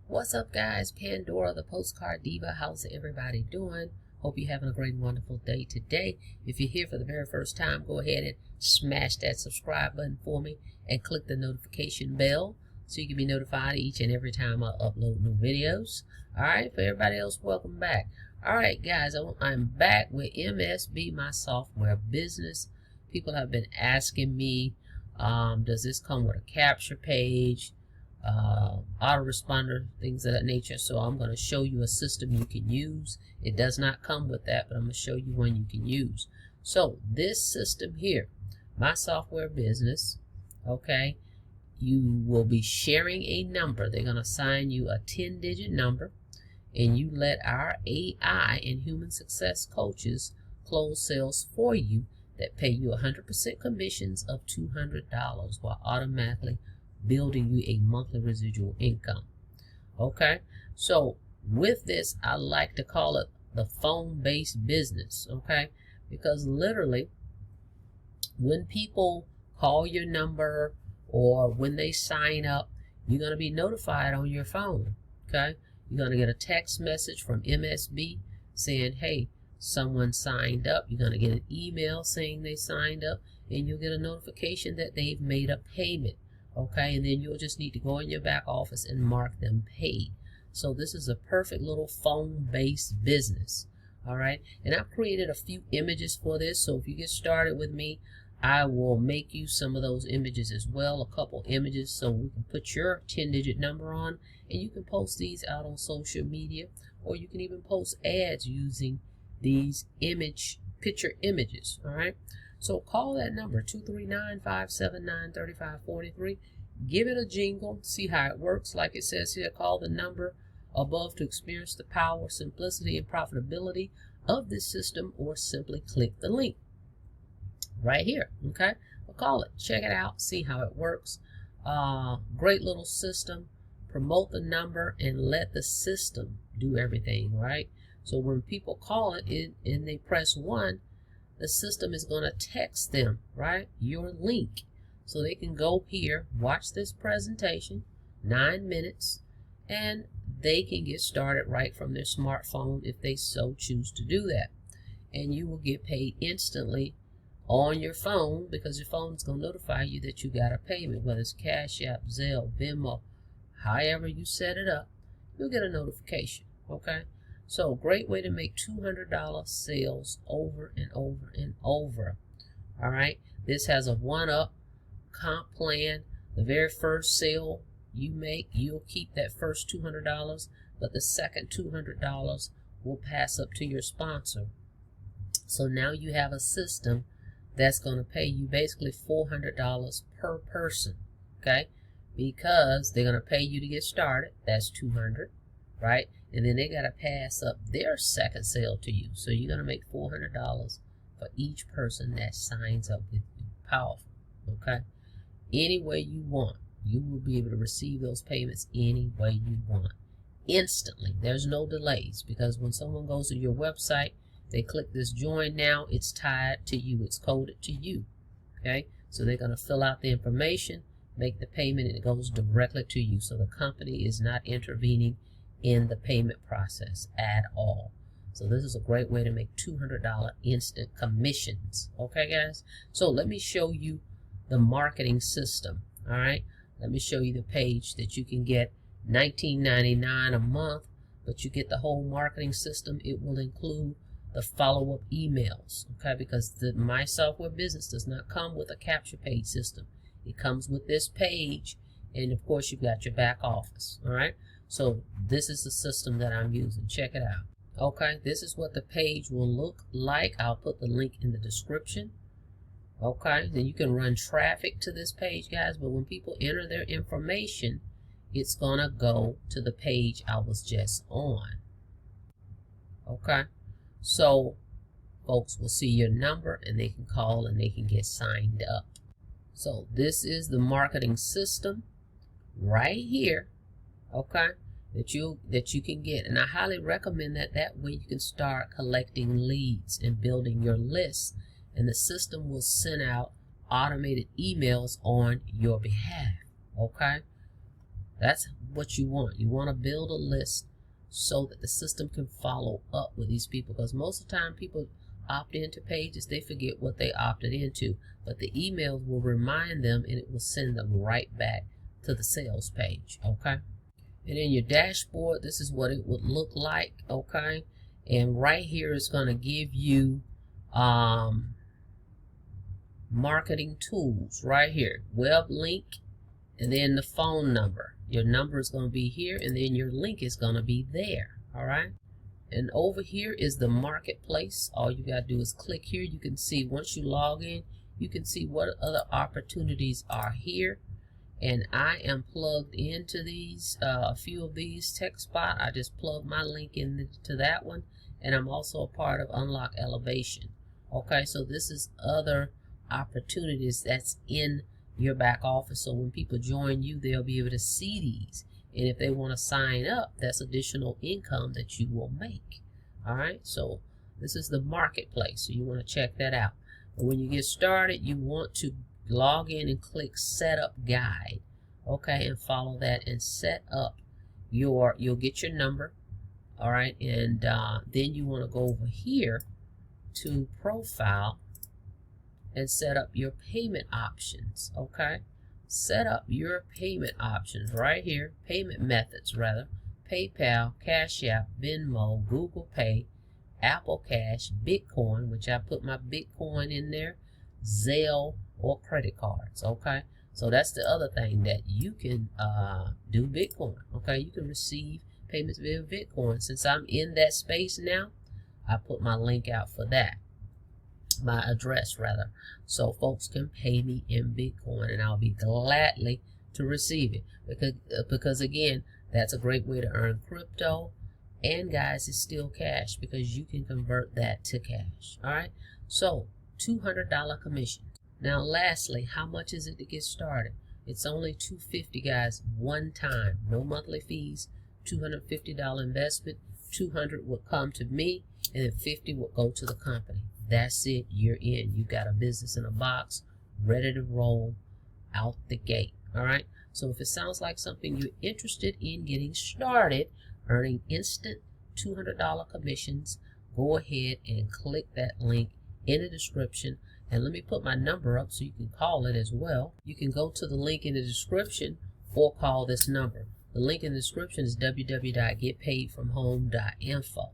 What's up, guys? Pandora, the Postcard Diva. How's everybody doing? Hope you're having a great and wonderful day today. If you're here for the very first time, go ahead and smash that subscribe button for me and click the notification bell so you can be notified each and every time I upload new videos. All right, for everybody else, welcome back. All right, guys, I'm back with MSB, my software business. People have been asking me, does this come with a capture page? Autoresponder, things of that nature. So I'm going to show you a system you can use. It does not come with that, but I'm going to show you one you can use. So this system here, my software business, okay, you will be sharing a number. They're going to assign you a 10-digit number, and you let our AI and human success coaches close sales for you that pay you 100% commissions of $200 while automatically building you a monthly residual income. Okay, so with this, I like to call it the phone-based business. Okay, because literally when people call your number or when they sign up, you're going to be notified on your phone. Okay, you're going to get a text message from MSB saying, hey, someone signed up. You're going to get an email saying they signed up, and you'll get a notification that they've made a payment. Okay, and then you'll just need to go in your back office and mark them paid. So this is a perfect little phone-based business. All right, and I've created a few images for this. So if you get started with me, I will make you some of those images as well, a couple images, so we can put your 10-digit number on, and you can post these out on social media, or you can even post ads using these picture images. All right. So call that number, 239-579-3543. Give it a jingle, see how it works. Like it says here, call the number above to experience the power, simplicity, and profitability of this system, or simply click the link right here. Okay, well, call it, check it out, see how it works. Great little system. Promote the number and let the system do everything, right? So when people call it and they press 1, the system is going to text them, right, your link, so they can go here, watch this presentation, 9 minutes, and they can get started right from their smartphone if they so choose to do that. And you will get paid instantly on your phone, because your phone is going to notify you that you got a payment, whether it's Cash App, Zelle, Venmo, however you set it up, you'll get a notification. Okay. So great way to make $200 sales over and over and over. All right. This has a 1-up comp plan. The very first sale you make, you'll keep that first $200, but the second $200 will pass up to your sponsor. So now you have a system that's going to pay you basically $400 per person. Okay. Because they're going to pay you to get started. That's $200, right? And then they got to pass up their second sale to you. So you're going to make $400 for each person that signs up with you. Powerful. Okay. Any way you want, you will be able to receive those payments any way you want. Instantly. There's no delays, because when someone goes to your website, they click this join now, it's tied to you. It's coded to you. Okay. So they're going to fill out the information, make the payment, and it goes directly to you. So the company is not intervening in the payment process at all. So this is a great way to make $200 instant commissions. Okay, guys, so let me show you the marketing system. All right, let me show you the page that you can get $19.99 a month, but you get the whole marketing system. It will include the follow-up emails. Okay, because my software business does not come with a capture page system. It comes with this page, and of course you've got your back office. All right, so this is the system that I'm using. Check it out. Okay, this is what the page will look like. I'll put the link in the description. Okay, then you can run traffic to this page, guys, but when people enter their information, it's gonna go to the page I was just on. Okay, so folks will see your number and they can call and they can get signed up. So this is the marketing system right here. Okay, that you can get, and I highly recommend that way you can start collecting leads and building your list, and the system will send out automated emails on your behalf. Okay, That's what you want. You want to build a list so that the system can follow up with these people, because most of the time people opt into pages, they forget what they opted into, but the emails will remind them and it will send them right back to the sales page. Okay, and in your dashboard, this is what it would look like. Okay, and right here is going to give you marketing tools right here, web link, and then the phone number. Your number is going to be here, and then your link is going to be there. All right, and over here is the marketplace. All you got to do is click here. You can see, once you log in, you can see what other opportunities are here, and I am plugged into these, a few of these. TechSpot, I just plug my link into that one, and I'm also a part of Unlock Elevation. Okay, so this is other opportunities that's in your back office, so when people join you, they'll be able to see these, and if they want to sign up, that's additional income that you will make. All right, so this is the marketplace, so you want to check that out. But when you get started, you want to log in and click Setup Guide. Okay, and follow that and set up your, you'll get your number. All right, and then you want to go over here to Profile and set up your payment options. Okay, set up your payment options right here, payment methods rather: PayPal, Cash App, Venmo, Google Pay, Apple Cash, Bitcoin, which I put my Bitcoin in there, Zelle, or credit cards. Okay, so that's the other thing, that you can do Bitcoin. Okay, you can receive payments via Bitcoin. Since I'm in that space now, I put my link out for that, my address rather, so folks can pay me in Bitcoin, and I'll be gladly to receive it, because again, that's a great way to earn crypto, and guys, it's still cash because you can convert that to cash. All right, so $200 commission. Now lastly, how much is it to get started? It's only $250, guys, one time, no monthly fees. $250 investment, $200 will come to me, and then $50 will go to the company. That's it, you're in. You got a business in a box, ready to roll out the gate. All right, so if it sounds like something you're interested in getting started, earning instant $200 commissions, go ahead and click that link in the description, and let me put my number up so you can call it as well. You can go to the link in the description or call this number. The link in the description is www.getpaidfromhome.info.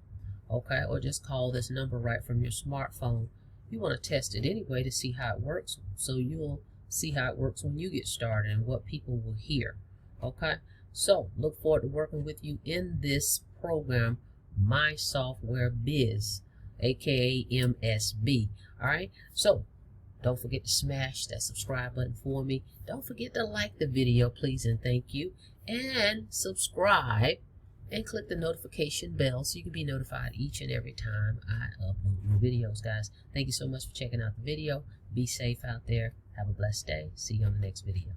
Okay, or just call this number right from your smartphone. You want to test it anyway to see how it works, so you'll see how it works when you get started and what people will hear. Okay, so look forward to working with you in this program, My Software Biz, aka MSB. All right, so don't forget to smash that subscribe button for me. Don't forget to like the video, please and thank you, and subscribe and click the notification bell so you can be notified each and every time I upload new videos, guys. Thank you so much for checking out the video. Be safe out there. Have a blessed day. See you on the next video.